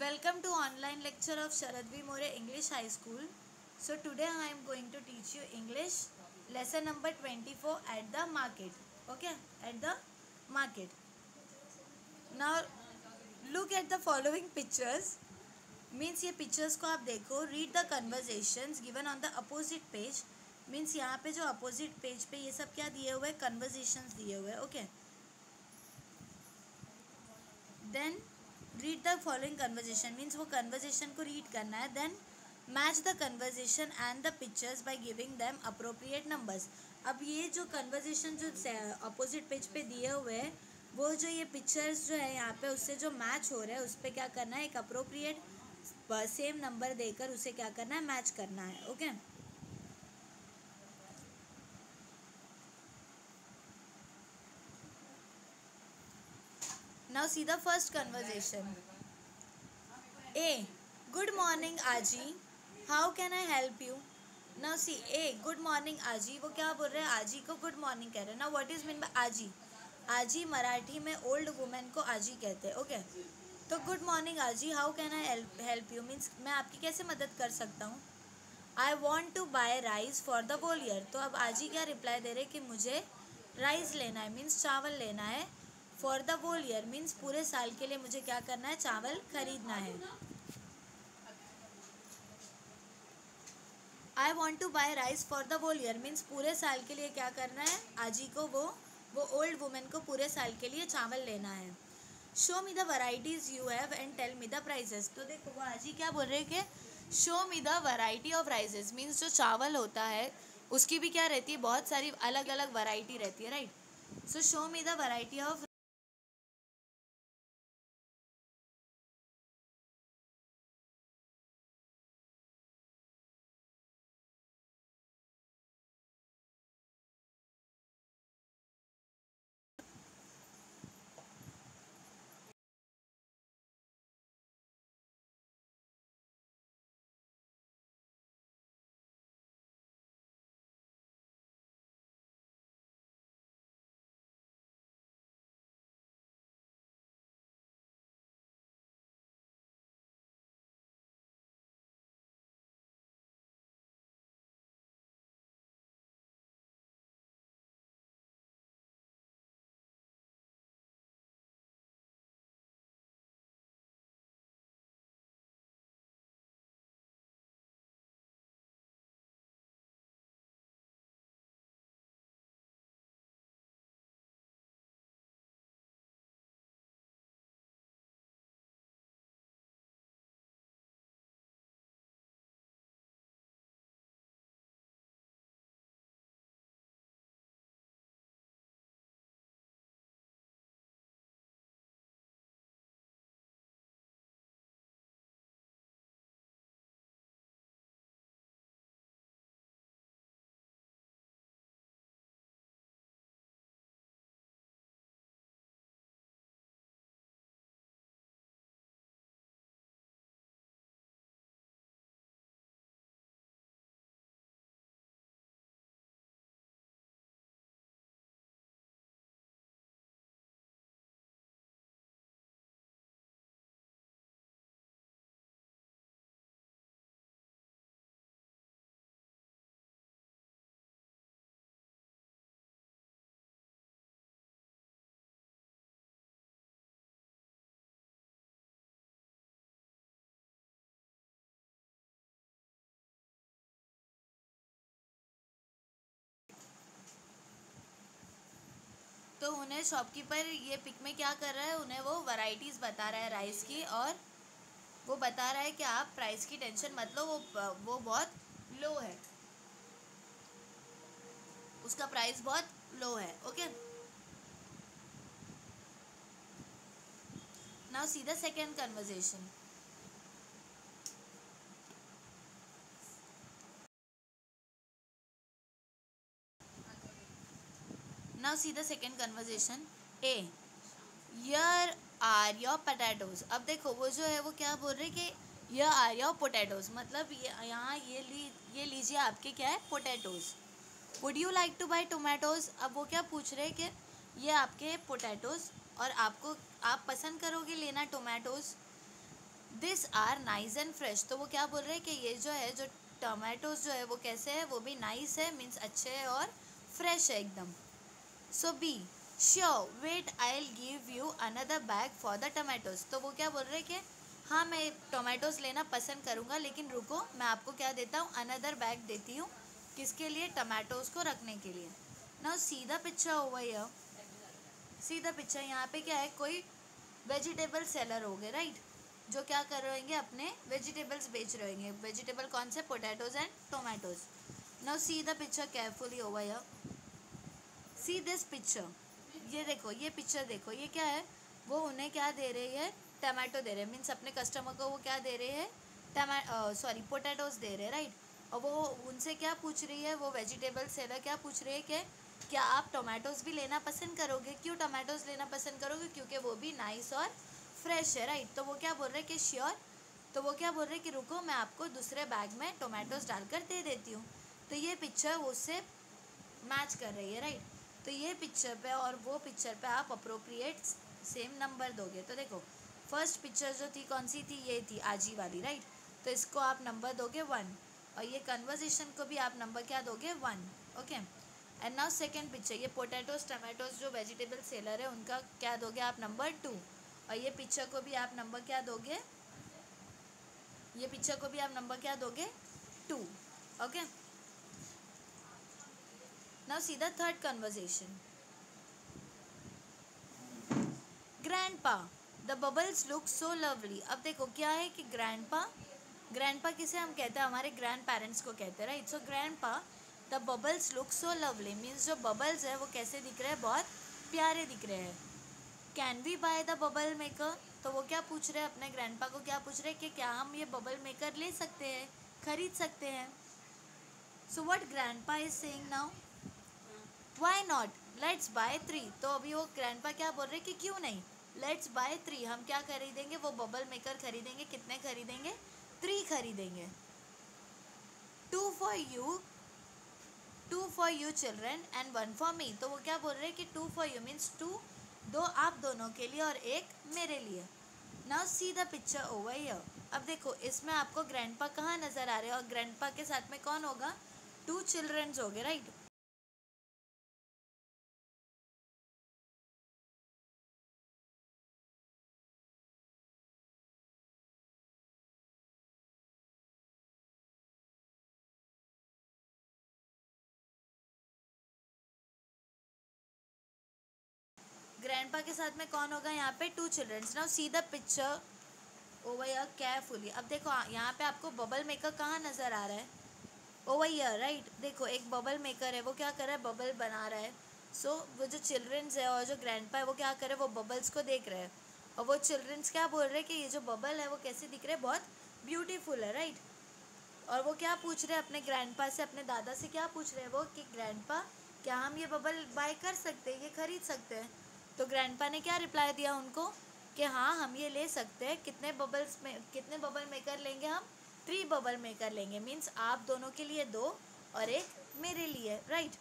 Welcome to online lecture of Sharad V. More English High School. So today I am going to teach you English lesson number 24 at the market. Okay, at the market. Now look at the following pictures. Means ये pictures को आप देखो. Read the conversations given on the opposite page. Means यहाँ पे जो opposite page पे ये सब क्या दिए हुए हैं, conversations दिए हुए हैं. Okay. Then read the following conversation. Means वो conversation को read करना है. Then match the conversation and the pictures by giving them appropriate numbers. अब ये जो conversation जो opposite page पे दिए हुए हैं, वो जो ये pictures जो है यहाँ पे उससे जो match हो रहा है उस पर क्या करना है, एक appropriate सेम नंबर देकर उसे क्या करना है, मैच करना है. Okay. Now see the first conversation. A. Good morning, Aji. How can I help you? Now see A. Good morning, Aji. वो क्या बोल रहे हैं, आजी को गुड मॉर्निंग कह रहे हैं. Now what is mean by आजी? आजी मराठी में ओल्ड वुमेन को आजी कहते हैं. ओके. तो गुड मॉर्निंग आजी, how can I help you means मैं आपकी कैसे मदद कर सकता हूँ. I want to buy rice for the whole year. तो अब आजी क्या रिप्लाई दे रहे कि मुझे राइस लेना है, मीन्स चावल लेना है. For the whole year means पूरे साल के लिए मुझे क्या करना है, चावल खरीदना है. I want to buy rice for the whole year means पूरे साल के लिए क्या करना है, आजी को वो ओल्ड वुमेन को पूरे साल के लिए चावल लेना है. Show me the varieties you have and tell me the prices. तो देखो वो आजी क्या बोल रहे हैं कि show me the variety of rices means जो चावल होता है उसकी भी क्या रहती है, बहुत सारी अलग अलग वैरायटी रहती है. Right. So show me the variety of. तो उन्हें शॉपकीपर ये पिक में क्या कर रहा है, उन्हें वो वैरायटीज़ बता रहा है राइस की, और वो बता रहा है कि आप प्राइस की टेंशन मत लो, वो बहुत लो है, उसका प्राइस बहुत लो है. Okay. Now see the second conversation. Now see the second conversation. A. Here are your potatoes. अब देखो वो जो है वो क्या बोल रहे कि here are your potatoes, मतलब यहाँ ये लीजिए आपके क्या है, potatoes. Would you like to buy tomatoes? अब वो क्या पूछ रहे कि ये आपके पोटैटोज़ और आप पसंद करोगे लेना tomatoes. This are nice and fresh, तो वो क्या बोल रहे हैं कि ये जो है, जो टमाटोज जो है वो कैसे है, वो भी नाइस है, मीन्स अच्छे है और फ्रेश है एकदम. So be sure wait I will give you another bag for the tomatoes, तो वो क्या बोल रहे हैं कि हाँ मैं टोमेटोज लेना पसंद करूँगा, लेकिन रुको मैं आपको क्या देता हूँ, अनदर बैग देती हूँ. किसके लिए? टमाटोज को रखने के लिए. नाउ सीधा पिक्चर ओवर हियर, सीधा पिक्चर यहाँ पे क्या है, कोई वेजिटेबल सेलर हो गए, राइट, जो क्या कर रहे होंगे, अपने वेजिटेबल्स बेच रहे होंगे. वेजिटेबल कौन से? Potatoes and tomatoes. Now see the picture carefully over here, see this picture. ये देखो, ये पिक्चर देखो, ये क्या है, वो उन्हें क्या दे रही है, टमाटो दे रहे हैं, मीन्स अपने कस्टमर को वो क्या दे रहे हैं, पोटैटोज दे रहे हैं, राइट. और वो उनसे क्या पूछ रही है, वो वेजिटेबल सेलर क्या पूछ रही है कि क्या आप टोमेटोज भी लेना पसंद करोगे? क्यों टोमेटोज लेना पसंद करोगे? क्योंकि वो भी नाइस और फ्रेश है, राइट. तो वो क्या बोल रहे हैं कि श्योर, तो वो क्या बोल रहे हैं कि रुको मैं आपको दूसरे बैग में टोमेटोज डालकर दे देती हूँ. तो ये पिक्चर उससे मैच कर रही है, राइट. तो ये पिक्चर पे और वो पिक्चर पे आप अप्रोप्रिएट सेम नंबर दोगे. तो देखो फर्स्ट पिक्चर जो थी कौन सी थी, ये थी आजी वाली, राइट. तो इसको आप नंबर दोगे 1, और ये कन्वर्जेशन को भी आप नंबर क्या दोगे, 1. Okay. And now second picture, ये पोटैटोज टमाटोज जो वेजिटेबल सेलर है उनका क्या दोगे आप, नंबर 2. और ये पिक्चर को भी आप नंबर क्या दोगे, ये पिक्चर को भी आप नंबर क्या दोगे, 2. Okay. Now see the third conversation. Grandpa the bubbles look so lovely. अब देखो क्या है कि ग्रैंडपा, ग्रैंडपा किसे हम कहते हैं, हमारे ग्रैंड पेरेंट्स को कहते हैं, right. So grandpa the bubbles look so lovely, means जो बबल्स है वो कैसे दिख रहे हैं, बहुत प्यारे दिख रहे हैं. Can we buy the bubble maker, तो वो क्या पूछ रहे हैं, अपने ग्रैंडपा को क्या पूछ रहे हैं कि क्या हम ये बबल मेकर ले सकते हैं, खरीद सकते हैं. So what grandpa is saying now, why not, let's buy 3. तो अभी वो ग्रैंडपा क्या बोल रहे हैं कि क्यों नहीं, लेट्स बाय 3, हम क्या खरीदेंगे, वो बबल मेकर खरीदेंगे. कितने खरीदेंगे, 3 खरीदेंगे. 2 for you, 2 for you children and 1 for me. तो वो क्या बोल रहे हैं कि 2 फॉर यू मीन्स 2, दो आप दोनों के लिए और एक मेरे लिए. Now see the picture over here. अब देखो इसमें आपको ग्रैंडपा कहाँ नज़र आ रहे हैं, और ग्रैंडपा के साथ में कौन होगा, 2 चिल्ड्रंस हो गए, राइट. ग्रैंडपा के साथ में कौन होगा, यहाँ पे 2 childrens. Now see the picture over here carefully. अब देखो यहाँ पे आपको बबल मेकर कहाँ नज़र आ रहा है, ओवर हियर, राइट. देखो एक बबल मेकर है, वो क्या कर रहा है, बबल बना रहा है. सो वो जो चिल्ड्रंस है और जो ग्रैंडपा है वो क्या कर रहे हैं, वो बबल्स को देख रहे हैं. और वो चिल्ड्रंस क्या बोल रहे हैं कि ये जो बबल है वो कैसे दिख रहे हैं, बहुत ब्यूटीफुल है, राइट. और वो क्या पूछ रहे हैं अपने ग्रैंडपा से, अपने दादा से क्या पूछ रहे हैं वो कि ग्रैंडपा क्या हम ये बबल बाय कर सकते हैं, ये खरीद सकते हैं. तो ग्रैंडपा ने क्या रिप्लाई दिया उनको कि हाँ हम ये ले सकते हैं. कितने बबल्स में, कितने बबल मेकर लेंगे हम, 3 बबल मेकर लेंगे, मीन्स आप दोनों के लिए 2 और एक मेरे लिए, राइट.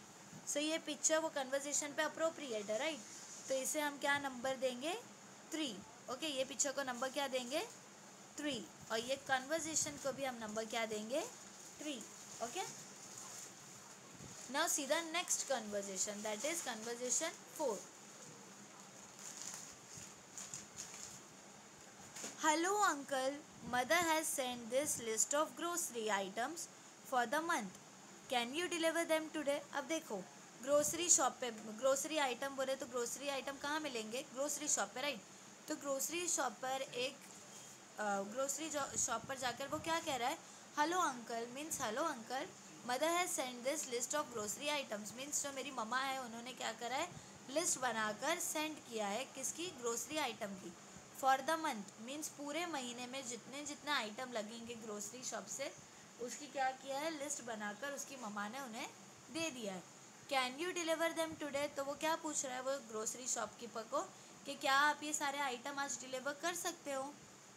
सो ये पिक्चर वो कन्वर्जेशन पे अप्रोप्रिएट है, राइट. तो इसे हम क्या नंबर देंगे, 3. ओके. ये पिक्चर को नंबर क्या देंगे, 3. और ये कन्वर्जेशन को भी हम नंबर क्या देंगे, 3. Okay. Now see the next conversation, that is conversation 4. Hello uncle, mother has send this list of grocery items for the month, can you deliver them today. अब देखो ग्रोसरी शॉप पे, grocery item बोले तो grocery item कहाँ मिलेंगे, grocery shop पे, right. तो grocery shop पर एक ग्रोसरी शॉप पर जाकर वो क्या कह रहा है, hello uncle, means hello uncle, mother has send this list of grocery items, means जो मेरी मम्मा है उन्होंने क्या करा है, लिस्ट बनाकर सेंड किया है, किसकी, ग्रोसरी आइटम की. फॉर द मंथ मीन्स पूरे महीने में जितने जितने आइटम लगेंगे ग्रोसरी शॉप से, उसकी क्या किया है, लिस्ट बनाकर उसकी मम्मा ने उन्हें दे दिया है. Can you deliver them today. तो वो क्या पूछ रहा है वो ग्रोसरी शॉपकीपर को कि क्या आप ये सारे आइटम आज डिलीवर कर सकते हो.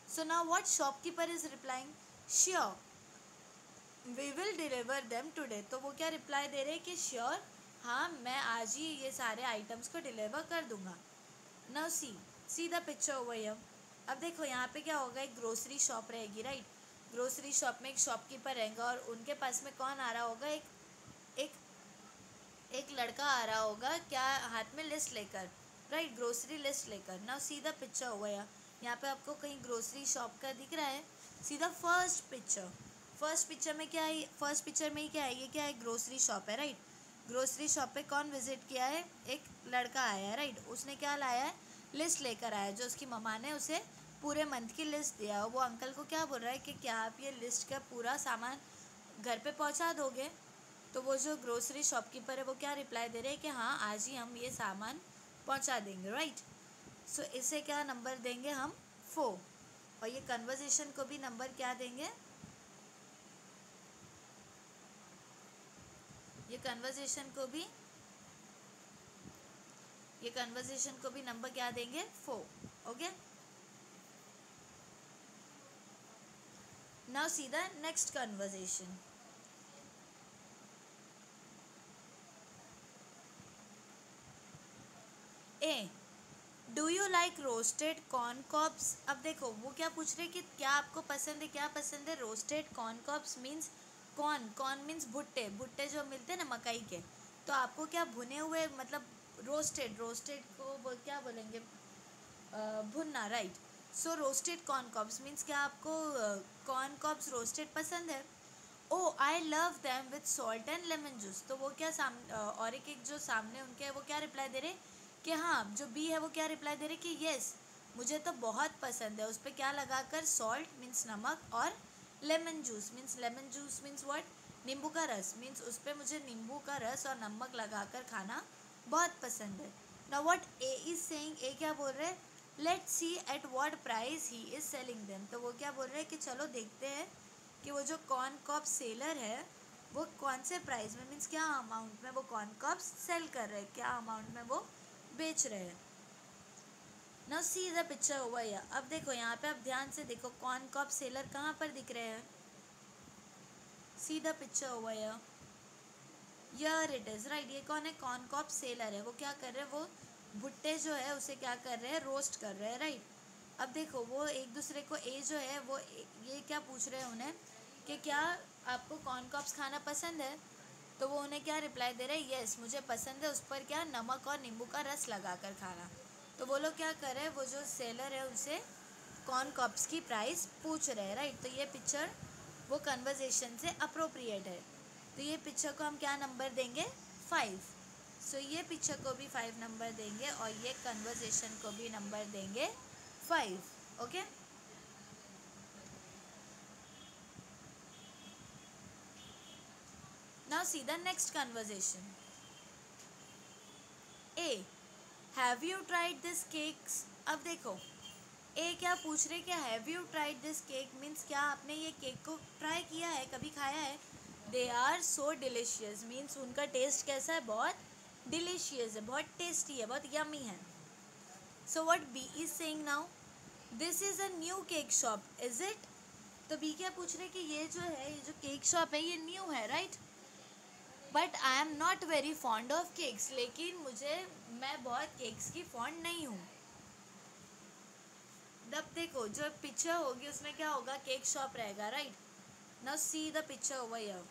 So now what shopkeeper is replying? Sure, we will deliver them today. तो वो क्या रिप्लाई दे रहे हैं कि श्योर, हाँ मैं आज ही ये सारे आइटम्स को डिलीवर कर दूंगा. Now see the picture over here. अब देखो यहाँ पे क्या होगा, एक ग्रोसरी शॉप रहेगी, राइट। ग्रोसरी शॉप में एक शॉपकीपर रहेगा और उनके पास में कौन आ रहा होगा, एक एक लड़का आ रहा होगा, क्या हाथ में लिस्ट लेकर, राइट, ग्रोसरी लिस्ट लेकर। ना सीधा पिक्चर होगा यहाँ पे आपको कहीं ग्रोसरी शॉप का दिख रहा है, सीधा फर्स्ट पिक्चर में क्या है, फर्स्ट पिक्चर में ही क्या है, ये क्या है, ग्रोसरी शॉप है, राइट। ग्रोसरी शॉप पे कौन विजिट किया है, एक लड़का आया है, राइट। उसने क्या लाया है, लिस्ट लेकर आया, जो उसकी मम्मा ने उसे पूरे मंथ की लिस्ट दिया। वो अंकल को क्या बोल रहा है कि क्या आप ये लिस्ट का पूरा सामान घर पे पहुंचा दोगे। तो वो जो ग्रोसरी शॉपकीपर है वो क्या रिप्लाई दे रहे हैं कि हाँ आज ही हम ये सामान पहुंचा देंगे, राइट। सो इसे क्या नंबर देंगे हम, 4। और ये कन्वर्जेशन को भी नंबर क्या देंगे, ये कन्वर्जेशन को भी नंबर क्या देंगे, 4। Okay, now see the next conversation. A, do you like roasted corn Cobbs. अब देखो वो क्या पूछ रहे कि क्या आपको पसंद है, क्या पसंद है, roasted corn cobs means corn means भुट्टे, भुट्टे जो मिलते हैं ना मकई के। तो आपको क्या भुने हुए, मतलब रोस्टेड को क्या बोलेंगे, भुनना, right. So roasted corn cobs means क्या आपको कॉर्न कॉब्स रोस्टेड पसंद है। Oh I love them with salt and lemon juice. तो वो क्या और एक जो सामने उनके है वो क्या रिप्लाई दे रहे कि हाँ, जो बी है वो क्या रिप्लाई दे रहे कि येस मुझे तो बहुत पसंद है। उस पर क्या लगाकर, सॉल्ट मीन्स नमक और लेमन जूस मीन्स व्हाट, नींबू का रस मीन्स उस पर मुझे नींबू का रस और नमक लगाकर खाना बहुत पसंद है। Now what uh is saying, uh क्या बोल रहे हैं, let's see at what price he is selling them. तो वो क्या बोल रहे हैं कि चलो देखते हैं कि वो जो कॉर्न कॉब सेलर है वो कौन से प्राइस में, मीन्स क्या अमाउंट में वो कॉर्न कॉब्स सेल कर रहे हैं, क्या अमाउंट में वो बेच रहे हैं। Now see the picture over here. अब देखो यहाँ पे आप ध्यान से देखो, कॉर्न कॉब सेलर कहाँ पर दिख रहे हैं, सी the picture over here, here it is, right. ये कौन है, कॉर्न कॉब सेलर है। वो क्या कर रहे हैं, वो भुट्टे जो है उसे क्या कर रहे हैं, रोस्ट कर रहे हैं, राइट। अब देखो वो एक दूसरे को ए जो है वो ये क्या पूछ रहे हैं उन्हें कि क्या आपको कॉर्न कॉब्स खाना पसंद है। तो वो उन्हें क्या रिप्लाई दे रहे हैं, यस मुझे पसंद है, उस पर क्या नमक और नींबू का रस लगाकर खाना। तो वो लोग क्या कर रहे हैं, वो जो सेलर है उनसे कॉर्न कॉब्स की प्राइस पूछ रहे हैं, राइट। तो ये पिक्चर वो कन्वर्जेशन से अप्रोप्रिएट है। तो ये पिक्चर को हम क्या नंबर देंगे, 5। सो ये पिक्चर को भी 5 नंबर देंगे और ये कन्वर्जेशन को भी नंबर देंगे 5। Okay, now see the next conversation. A, have you tried this cakes. अब देखो ए क्या पूछ रहे, क्या have you tried this cake means क्या आपने ये केक को ट्राई किया है, कभी खाया है। They are so delicious means उनका टेस्ट कैसा है, बहुत डिलीशियस है, बहुत टेस्टी है, बहुत यमी है। So what B is saying now, this is a new cake shop is it. तो बी क्या पूछ रहे कि ये जो है, ये जो केक शॉप है ये न्यू है, right. But I am not very fond of cakes, लेकिन मैं बहुत केक्स की फॉन्ड नहीं हूँ। अब देखो जो पिक्चर होगी उसमें क्या होगा, केक शॉप रहेगा, right. Now see the picture over here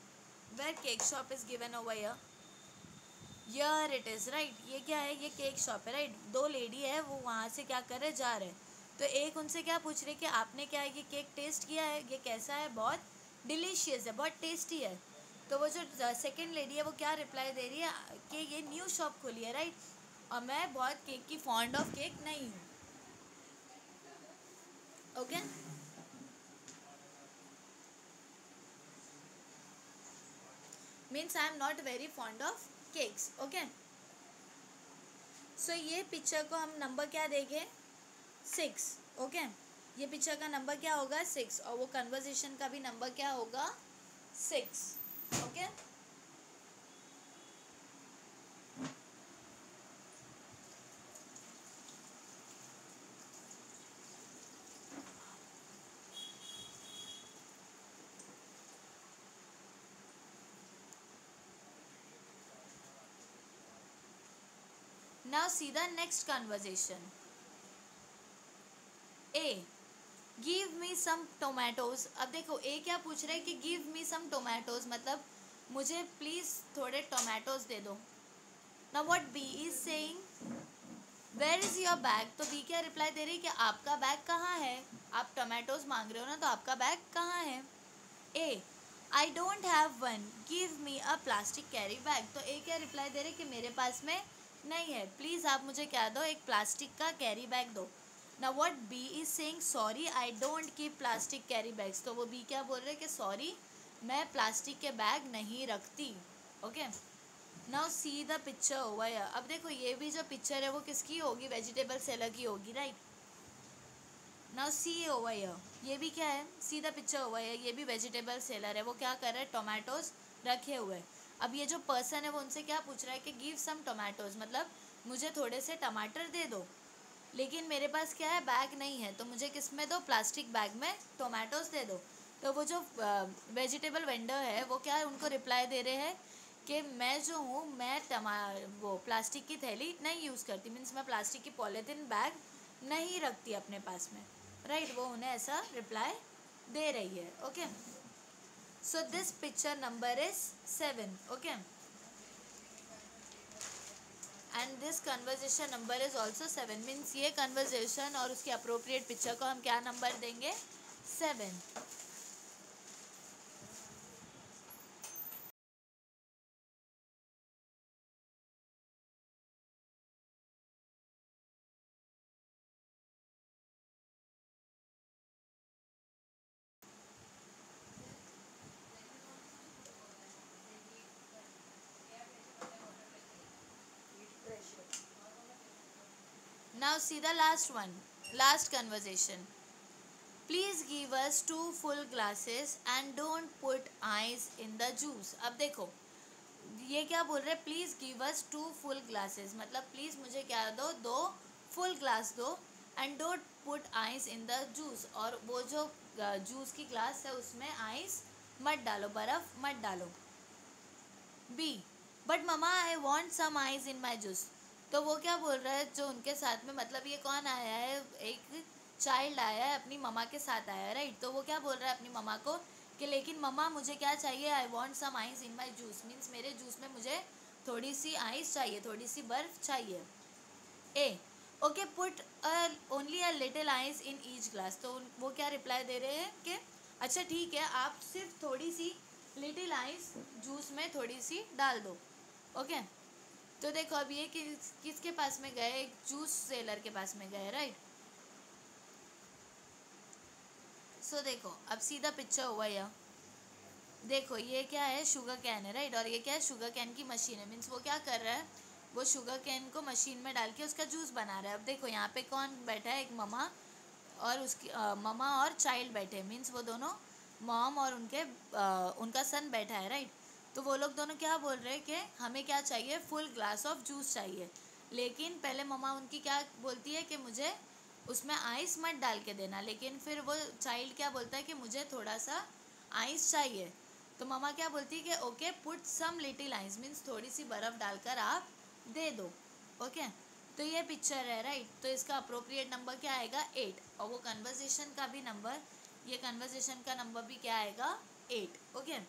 where cake shop is given over here, here it is, right. ये क्या है, ये केक शॉप है, राइट। दो लेडी है वो वहाँ से क्या कर रहे, जा रहे। तो एक उनसे क्या पूछ रहे कि आपने क्या है ये केक टेस्ट किया है, ये कैसा है, बहुत डिलीशियस है, बहुत टेस्टी है। तो वो जो सेकेंड लेडी है वो क्या रिप्लाई दे रही है कि ये न्यू शॉप खोली है, राइट, और मैं बहुत केक की फॉन्ड ऑफ केक नहीं हूँ। Okay, means I am not very fond of cakes. Okay, so ये पिक्चर को हम नंबर क्या देंगे, 6। ओके, ये पिक्चर का नंबर क्या होगा, 6, और वो कन्वर्जेशन का भी नंबर क्या होगा, 6। Okay, now see the next conversation. A give me some tomatoes. अब देखो ए क्या पूछ रहा है कि गिव मी सम टोमेटोज, मतलब मुझे प्लीज़ थोड़े टोमेटोज दे दो। Now what B is saying, where is your bag. तो बी क्या रिप्लाई दे रही है कि आपका बैग कहाँ है, आप टोमेटोज मांग रहे हो ना, तो आपका बैग कहाँ है। Uh I don't have one, give me a plastic carry bag. तो ए क्या रिप्लाई दे रहे कि मेरे पास में नहीं है, प्लीज़ आप मुझे क्या दो, एक प्लास्टिक का कैरी बैग दो। Now what B is saying, sorry I don't keep plastic carry bags. तो वो बी क्या बोल रहे कि सॉरी मैं प्लास्टिक के बैग नहीं रखती। Okay, now see the picture over here. अब देखो ये भी जो पिक्चर है वो किसकी होगी, वेजिटेबल सेलर की होगी, right. Now C over here, ये भी क्या है, सी द पिक्चर ओवर हियर, ये भी वेजिटेबल सेलर है। वो क्या कर रहा है, टोमेटोज रखे हुए। अब ये जो पर्सन है वो उनसे क्या पूछ रहा है कि गिव सम टोमेटोज, मतलब मुझे थोड़े से टमाटर दे दो, लेकिन मेरे पास क्या है, बैग नहीं है, तो मुझे किस में दो, प्लास्टिक बैग में टोमेटोज दे दो। तो वो जो वेजिटेबल वेंडर है वो क्या है, उनको रिप्लाई दे रहे हैं कि मैं जो हूँ मैं वो प्लास्टिक की थैली नहीं यूज़ करती, मीन्स मैं प्लास्टिक की पॉलीथीन बैग नहीं रखती अपने पास में, राइट। वो उन्हें ऐसा रिप्लाई दे रही है। Okay, so this picture number is 7। Okay, and this conversation number is also 7, means ये कन्वर्जेशन और उसकी अप्रोप्रिएट पिक्चर को हम क्या नंबर देंगे, 7। Now see the last one, last conversation. Please give us 2 full glasses and don't put ice in the juice. अब देखो ये क्या बोल रहे हैं, please give us 2 full glasses, मतलब प्लीज़ मुझे क्या दो, 2 फुल ग्लास दो, and don't put ice in the juice, और वो जो जूस की ग्लास है उसमें आइस मत डालो, बर्फ़ मत डालो। B but mama I want some ice in my juice. तो वो क्या बोल रहा है, जो उनके साथ में, मतलब ये कौन आया है, एक चाइल्ड आया है, अपनी ममा के साथ आया है, राइट। तो वो क्या बोल रहा है अपनी ममा को कि लेकिन ममा मुझे क्या चाहिए, I want some ice in my juice, means मेरे जूस में मुझे थोड़ी सी आइस चाहिए, थोड़ी सी बर्फ़ चाहिए। Uh okay put only a little ice in each glass. तो वो क्या रिप्लाई दे रहे हैं कि अच्छा ठीक है, आप सिर्फ थोड़ी सी लिटिल आइस जूस में थोड़ी सी डाल दो। ओके, तो देखो अब ये किसके पास में गए, एक जूस सेलर के पास में गए, राइट। सो देखो अब सीधा पिक्चर हुआ या देखो ये क्या है, शुगर कैन है, राइट। और ये क्या है, शुगर कैन की मशीन है, मीन्स वो क्या कर रहा है, वो शुगर कैन को मशीन में डाल के उसका जूस बना रहा है। अब देखो यहाँ पे कौन बैठा है, एक ममा और उसकी ममा और चाइल्ड बैठे, मीन्स वो दोनों मॉम और उनका सन बैठा है, राइट। तो वो लोग दोनों क्या बोल रहे हैं कि हमें क्या चाहिए, फुल ग्लास ऑफ जूस चाहिए, लेकिन पहले ममा उनकी क्या बोलती है कि मुझे उसमें आइस मत डाल के देना, लेकिन फिर वो चाइल्ड क्या बोलता है कि मुझे थोड़ा सा आइस चाहिए। तो ममा क्या बोलती है कि okay put some little ice, means थोड़ी सी बर्फ़ डालकर आप दे दो। ओके, तो ये पिक्चर है, राइट। तो इसका अप्रोप्रिएट नंबर क्या आएगा, 8, और वो कन्वर्जेशन का भी नंबर, ये कन्वर्जेशन का नंबर भी क्या आएगा, 8। Okay,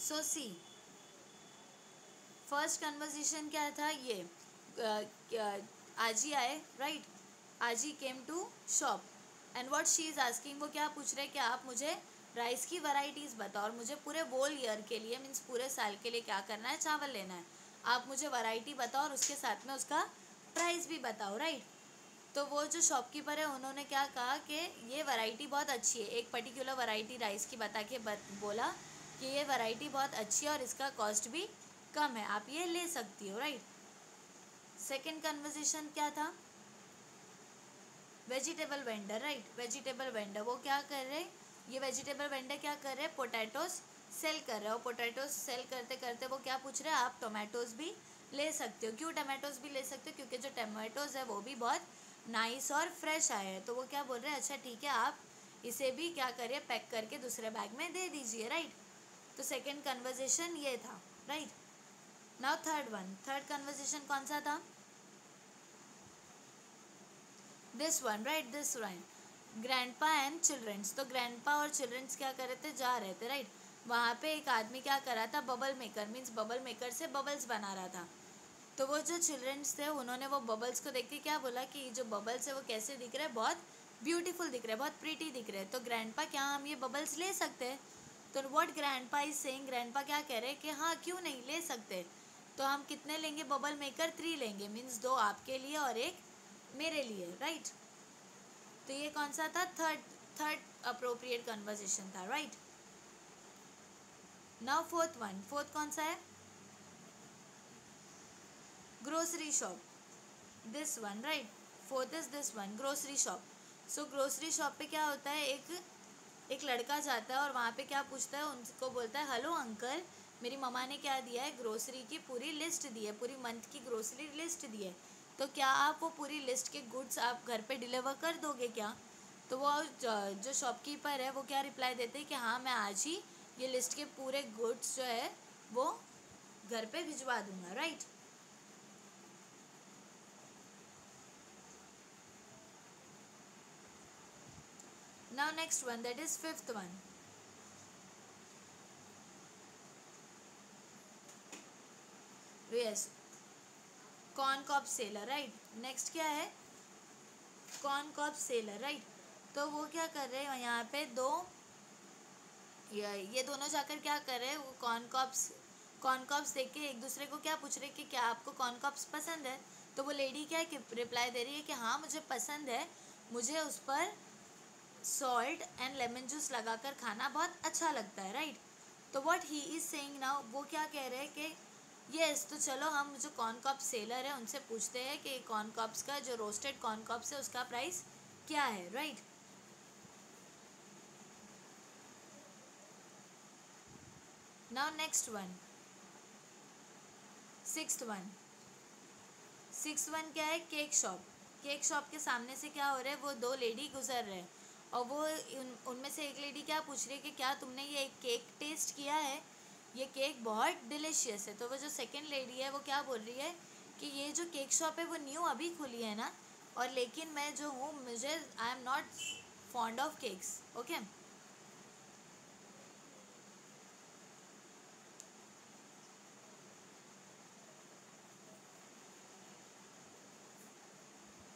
so see first conversation क्या था, ये आजी आए, राइट। आजी came to shop and what she is asking, वो क्या पूछ रहे हैं कि आप मुझे राइस की वैरायटीज़ बताओ, और मुझे पूरे होल ईयर के लिए, मीन्स पूरे साल के लिए क्या करना है, चावल लेना है, आप मुझे वैरायटी बताओ और उसके साथ में उसका प्राइस भी बताओ, राइट। तो वो जो शॉपकीपर है उन्होंने क्या कहा कि ये वैरायटी बहुत अच्छी है, एक पर्टिकुलर वैरायटी राइस की बता के बोला कि ये वैरायटी बहुत अच्छी है और इसका कॉस्ट भी कम है, आप ये ले सकती हो, राइट। सेकेंड कन्वर्सेशन क्या था, vegetable vendor, right. Vegetable vendor वो क्या कर रहे हैं, ये वेजिटेबल वेंडर क्या कर रहे हैं, पोटैटोज सेल कर रहे हो, पोटैटोज सेल करते करते वो क्या पूछ रहे हैं, आप टोमेटोज़ भी ले सकते हो। क्यों टोमेटोज़ भी ले सकते हो, क्योंकि जो टोमेटोज़ है वो भी बहुत नाइस और फ्रेश आए हैं। तो वो क्या बोल रहे हैं, अच्छा ठीक है, आप इसे भी क्या करिए, पैक करके दूसरे बैग में दे दीजिए, राइट। तो सेकेंड कन्वर्जेशन ये था, राइट। नाउ थर्ड कन्वर्जेशन कौन सा था? This one, right, this one, grandpa and childrens. तो ग्रैंडपा और चिल्ड्रंस क्या कर रहे थे, जा रहे थे, राइट। वहाँ पे एक आदमी क्या कर रहा था, bubble maker, means bubble maker से बबल्स बना रहा था। तो वो जो चिल्ड्रंस थे उन्होंने वो बबल्स को देख के क्या बोला कि जो बबल्स है वो कैसे दिख रहे हैं, बहुत ब्यूटीफुल दिख रहे हैं, बहुत प्रीटी दिख रहे हैं। तो ग्रैंडपा, क्या हम ये बबल्स ले सकते हैं? तो what grandpa is saying, grandpa क्या कह रहे हैं कि हाँ क्यों नहीं, ले सकते। तो हम कितने लेंगे बबल मेकर? 3 लेंगे, मीन्स 2 आपके लिए और एक मेरे लिए, राइट। तो ये कौन सा था? थर्ड अप्रोप्रिएट कन्वर्सेशन था, right. Now fourth one, fourth कौन सा है? Grocery shop, this one, right. Fourth is this one, grocery shop. So grocery shop पे क्या होता है, एक लड़का जाता है और वहाँ पे क्या पूछता है, उनको बोलता है हेलो अंकल, मेरी मम्मा ने क्या दिया है, ग्रोसरी की पूरी लिस्ट दी है, पूरी मंथ की ग्रोसरी लिस्ट दी है, तो क्या आप वो पूरी लिस्ट के गुड्स आप घर पे डिलीवर कर दोगे क्या? तो वो जो शॉपकीपर है वो क्या रिप्लाई देते हैं कि हाँ मैं आज ही ये लिस्ट के पूरे गुड्स जो है वो घर पे भिजवा दूंगा, right. Now next one, that is fifth one, yes, corn cob seller, right. Next क्या है? Corn cob seller, right. तो वो क्या कर रहे हैं यहाँ पे, ये दोनों जाकर क्या कर रहे हैं, वो कॉर्न कॉब्स देख के एक दूसरे को क्या पूछ रहे हैं कि क्या आपको कॉर्न कॉब्स पसंद है? तो वो लेडी क्या रिप्लाई दे रही है कि हाँ मुझे पसंद है, मुझे उस पर सॉल्ट एंड लेमन जूस लगाकर खाना बहुत अच्छा लगता है, राइट। तो what he is saying now, वो क्या कह रहे हैं कि यस, तो चलो हम जो कॉर्न कॉब सेलर है उनसे पूछते हैं कि कॉर्न कॉब्स का जो रोस्टेड कॉर्न कॉब्स है उसका प्राइस क्या है, right. Now next one, sixth one क्या है? Cake shop. केक शॉप के सामने से क्या हो रहा है, वो 2 लेडी गुजर रहे हैं और वो उनमें से एक लेडी क्या पूछ रही है कि क्या तुमने ये केक टेस्ट किया है, ये केक बहुत डिलीशियस है। तो वो जो सेकंड लेडी है वो क्या बोल रही है कि ये जो केक शॉप है वो न्यू अभी खुली है ना, और लेकिन मैं जो हूँ, मुझे आई am not fond of cakes, okay.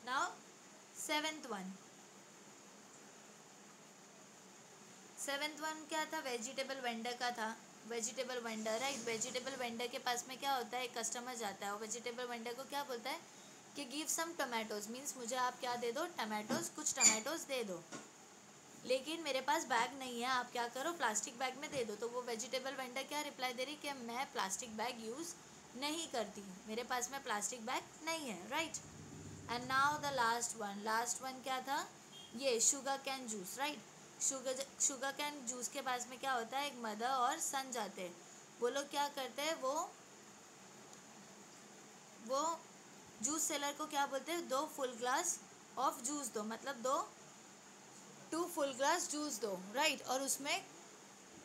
Now seventh one क्या था? वेजिटेबल वेंडर का था। Vegetable vendor, right. Vegetable vendor के पास में क्या होता है, कस्टमर जाता है और वेजिटेबल वेंडर को क्या बोलता है कि गिव सम टमाटोज, मीन्स मुझे आप क्या दे दो, टमाटोज, कुछ टमाटोज दे दो, लेकिन मेरे पास बैग नहीं है, आप क्या करो प्लास्टिक बैग में दे दो। तो वो वेजिटेबल वेंडर क्या रिप्लाई दे रही कि मैं प्लास्टिक बैग यूज़ नहीं करती, मेरे पास में प्लास्टिक बैग नहीं है, right. And now the last one क्या था? ये sugar cane juice, right. Sugar cane juice के पास में क्या होता है, एक मदर और सन जाते हैं। वो लोग क्या करते हैं, वो जूस सेलर को क्या बोलते हैं, 2 फुल ग्लास ऑफ जूस दो, मतलब 2 फुल ग्लास जूस दो, राइट। और उसमें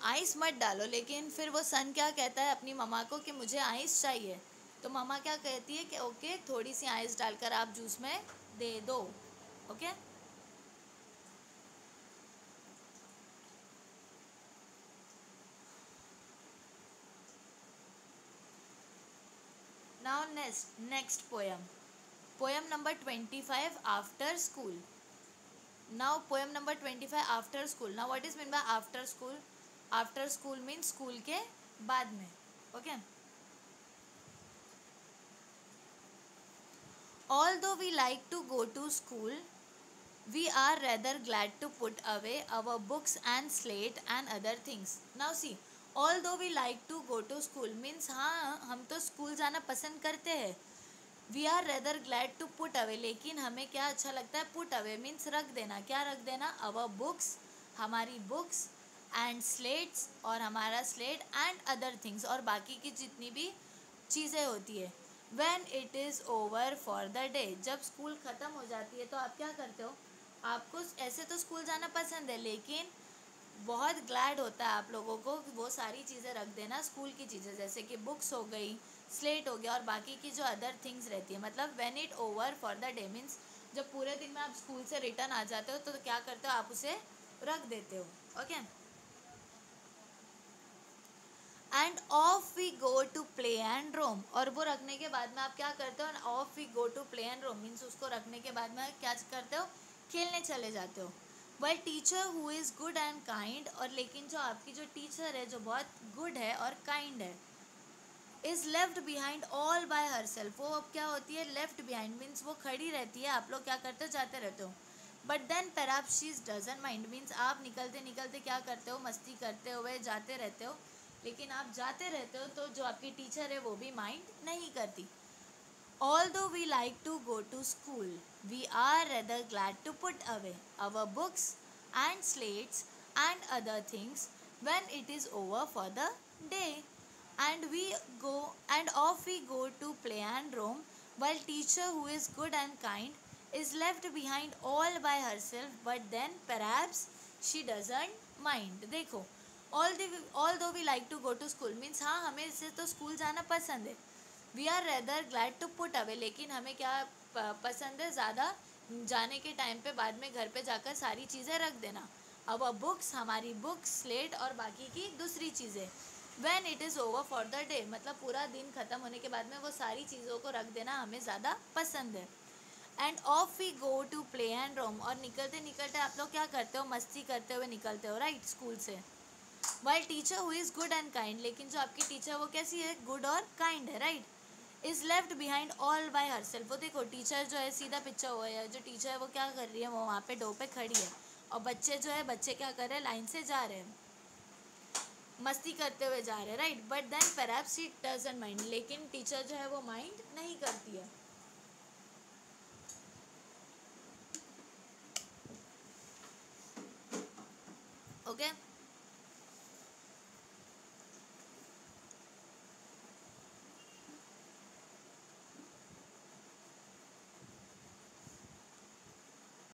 आइस मत डालो, लेकिन फिर वो सन क्या कहता है अपनी मम्मा को कि मुझे आइस चाहिए। तो मम्मा क्या कहती है कि ओके, थोड़ी सी आइस डालकर आप जूस में दे दो, okay. Now next poem number 25, after school. Now poem number 25, after school. Now what is mean by after school? After school mean school के बाद में, okay. Although we like to go to school, we are rather glad to put away our books and slate and other things. Now see, although we like to go to school means हाँ हम तो school जाना पसंद करते हैं। We are rather glad to put away, लेकिन हमें क्या अच्छा लगता है, पुट अवे मीन्स रख देना। क्या रख देना? अवर बुक्स, हमारी बुक्स, एंड स्लेट्स, और हमारा स्लेट, एंड अदर थिंग्स, और बाकी की जितनी भी चीज़ें होती है। When it is over for the day, जब स्कूल ख़त्म हो जाती है तो आप क्या करते हो? आपको ऐसे तो स्कूल जाना पसंद है, लेकिन बहुत ग्लैड होता है आप लोगों को कि वो सारी चीज़ें रख देना, स्कूल की चीज़ें जैसे कि बुक्स हो गई, स्लेट हो गया और बाकी की जो अदर थिंग्स रहती है। मतलब when it over for the day means जब पूरे दिन में आप स्कूल से रिटर्न आ जाते हो तो क्या करते हो, आप उसे रख देते हो। Okay, and off we go to play and roam, और वो रखने के बाद में आप क्या करते हो, off we go to play and roam means उसको रखने के बाद में क्या करते हो, खेलने चले जाते हो। Well teacher who is good and kind, और लेकिन जो आपकी जो टीचर है जो बहुत गुड है और काइंड है, is left behind all bye her self, वो अब क्या होती है, लेफ्ट बिहाइंड मीन्स वो खड़ी रहती है, आप लोग क्या करते हो, जाते रहते हो। But then perhaps she doesn't mind means आप निकलते निकलते क्या करते हो, मस्ती करते हुए जाते रहते हो, लेकिन आप जाते रहते हो तो जो आपकी टीचर है वो भी माइंड नहीं करती। Although we like to go to school, we are rather glad to put away our books and slates and other things when it is over for the day, and we go and off we go to play and roam, while teacher who is good and kind is left behind all by herself, but then perhaps she doesn't mind। देखो, although we like to go to school means हाँ हमें इससे तो school जाना पसंद है, we are rather glad to put away, लेकिन हमें क्या पसंद है, ज़्यादा जाने के टाइम पे बाद में घर पे जाकर सारी चीज़ें रख देना। अब बुक्स, हमारी बुक्स, स्लेट और बाकी की दूसरी चीज़ें, when it is over for the day मतलब पूरा दिन ख़त्म होने के बाद में वो सारी चीज़ों को रख देना हमें ज़्यादा पसंद है। And off we go to play and roam, और निकलते निकलते आप लोग क्या करते हो, मस्ती करते हुए निकलते हो, राइट, स्कूल से। While teacher who is good and kind, लेकिन जो आपकी टीचर वो कैसी है, गुड और काइंड है, right, is left behind all bye her self. वो देखो टीचर जो है, सीधा पिक्चर हुआ है, जो टीचर है वो क्या कर रही है, वो वहाँ पे डोर पे खड़ी है, और बच्चे जो है, बच्चे क्या कर रहे हैं, लाइन से जा रहे हैं, मस्ती करते हुए जा रहे हैं, right, but then perhaps she doesn't mind, लेकिन टीचर जो है वो माइंड नहीं करती है। ओके,